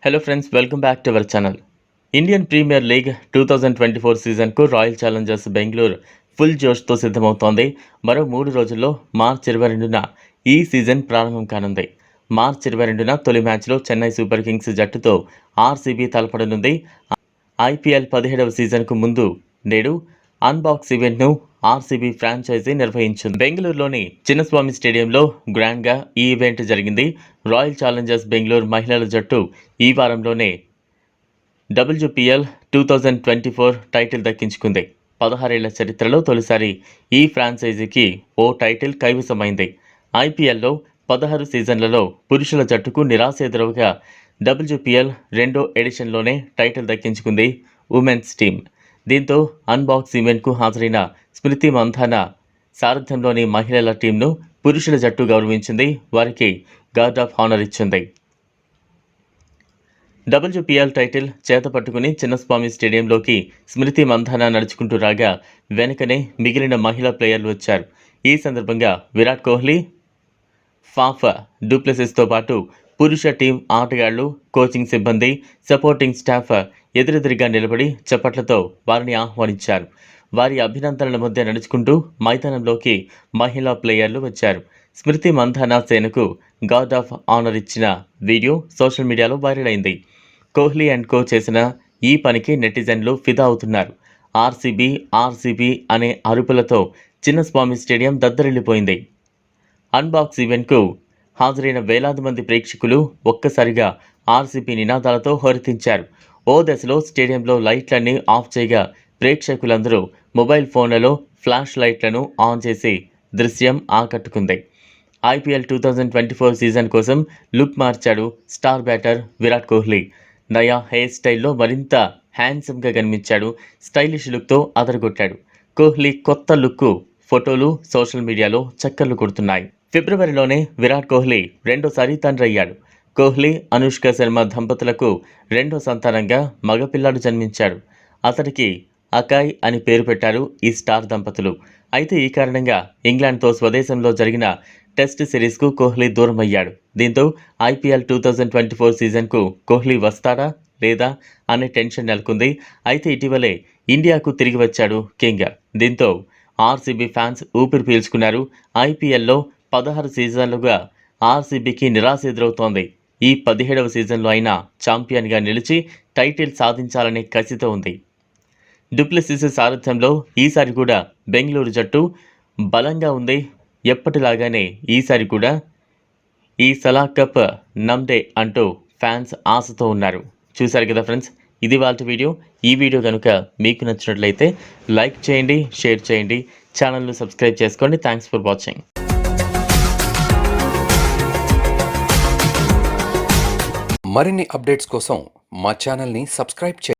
Hello friends, welcome back to our channel. Indian Premier League 2024 సీజన్కు Royal Challengers Bengaluru full జోష్తో సిద్ధమవుతోంది. మరో 3 రోజుల్లో మార్చి 22న ఈ సీజన్ ప్రారంభం కానుంది. మార్చి 22న తొలి మ్యాచ్లో చెన్నై సూపర్ కింగ్స్ జట్టుతో ఆర్సీబీ తలపడనుంది. ఐపీఎల్ 17వ సీజన్కు ముందు నేడు అన్బాక్స్ ఈవెంట్ను ఆర్సీబీ ఫ్రాంచైజీ నిర్వహించింది. బెంగళూరులోని చిన్నస్వామి స్టేడియంలో గ్రాండ్గా ఈ ఈవెంట్ జరిగింది. రాయల్ ఛాలెంజర్స్ బెంగళూరు మహిళల జట్టు ఈ వారంలోనే WPL 2024 టైటిల్ దక్కించుకుంది. 16 ఏళ్ల చరిత్రలో తొలిసారి ఈ ఫ్రాంచైజీకి ఓ టైటిల్ కైవసమైంది. ఐపీఎల్లో 16 సీజన్లలో పురుషుల జట్టుకు నిరాశ ఎదురవగా WPL 2వ ఎడిషన్లోనే టైటిల్ దక్కించుకుంది ఉమెన్స్ టీం. దీంతో అన్బాక్స్ ఈవెంట్కు హాజరైన స్మృతి మంధాన సారథ్యంలోని మహిళల టీంను పురుషుల జట్టు గౌరవించింది. వారికి గార్డ్ ఆఫ్ హానర్ ఇచ్చింది. WPL టైటిల్ చేతపట్టుకుని చిన్నస్వామి స్టేడియంలోకి స్మృతి మంధాన నడుచుకుంటూ రాగా వెనుకనే మిగిలిన మహిళా ప్లేయర్లు వచ్చారు. ఈ సందర్భంగా విరాట్ కోహ్లీ, ఫాఫ్ డూప్లెసిస్తో పాటు పురుష టీం ఆటగాళ్లు, కోచింగ్ సిబ్బంది, సపోర్టింగ్ స్టాఫ్ ఎదురెదురుగా నిలబడి చప్పట్లతో వారిని ఆహ్వానించారు. వారి అభినందనల మధ్య నడుచుకుంటూ మైదానంలోకి మహిళా ప్లేయర్లు వచ్చారు. స్మృతి మంధాన సేనకు గార్డ్ ఆఫ్ ఆనర్ ఇచ్చిన వీడియో సోషల్ మీడియాలో వైరల్ అయింది. కోహ్లీ అండ్ కో చేసిన ఈ పనికి నెటిజన్లు ఫిదా అవుతున్నారు. ఆర్సీబీ అనే అరుపులతో చిన్నస్వామి స్టేడియం దద్దరిల్లిపోయింది. అన్బాక్స్ ఈవెంట్కు హాజరైన వేలాది మంది ప్రేక్షకులు ఒక్కసారిగా ఆర్సీబీ నినాదాలతో హోరెత్తించారు. ఓ దశలో స్టేడియంలో లైట్లన్నీ ఆఫ్ చేయగా ప్రేక్షకులందరూ మొబైల్ ఫోన్లలో ఫ్లాష్ లైట్లను ఆన్ చేసి దృశ్యం ఆకట్టుకుంది. ఐపీఎల్ 2024 సీజన్ కోసం లుక్ మార్చాడు స్టార్ బ్యాటర్ విరాట్ కోహ్లీ. నయా హెయిర్ స్టైల్లో మరింత హ్యాండ్సమ్గా కనిపించాడు. స్టైలిష్ లుక్తో అదరగొట్టాడు. కోహ్లీ కొత్త లుక్ ఫోటోలు సోషల్ మీడియాలో చక్కర్లు కొడుతున్నాయి. ఫిబ్రవరిలోనే విరాట్ కోహ్లీ రెండోసారి తండ్రయ్యాడు. కోహ్లీ, అనుష్క శర్మ దంపతులకు రెండో సంతానంగా మగపిల్లాడు జన్మించాడు. అతడికి అకాయ్ అని పేరు పెట్టారు ఈ స్టార్ దంపతులు. అయితే ఈ కారణంగా ఇంగ్లాండ్తో స్వదేశంలో జరిగిన టెస్ట్ సిరీస్కు కోహ్లీ దూరమయ్యాడు. దీంతో ఐపీఎల్ 2024 సీజన్కు కోహ్లీ వస్తాడా లేదా అనే టెన్షన్ నెలకొంది. అయితే ఇటీవలే ఇండియాకు తిరిగి వచ్చాడు కింగ్. దీంతో ఆర్సీబీ ఫ్యాన్స్ ఊపిరి పీల్చుకున్నారు. ఐపీఎల్లో 16 సీజన్లుగా ఆర్సీబీకి నిరాశ ఎదురవుతోంది. ఈ 17వ సీజన్లో అయినా ఛాంపియన్గా నిలిచి టైటిల్ సాధించాలనే కసితో ఉంది. డూప్లెసిస్ సారథ్యంలో ఈసారి కూడా బెంగళూరు జట్టు బలంగా ఉంది. ఎప్పటిలాగానే ఈసారి కూడా ఈ సలా కప్ నమ్డే అంటూ ఫ్యాన్స్ ఆశతో ఉన్నారు. చూశారు కదా ఫ్రెండ్స్, ఇది వాళ్ళ వీడియో. ఈ వీడియో కనుక మీకు నచ్చినట్లయితే లైక్ చేయండి, షేర్ చేయండి, ఛానల్ను సబ్స్క్రైబ్ చేసుకోండి. Thanks for watching. మరిన్ని అప్డేట్స్ కోసం మా ఛానల్ని సబ్స్క్రైబ్ చేయండి.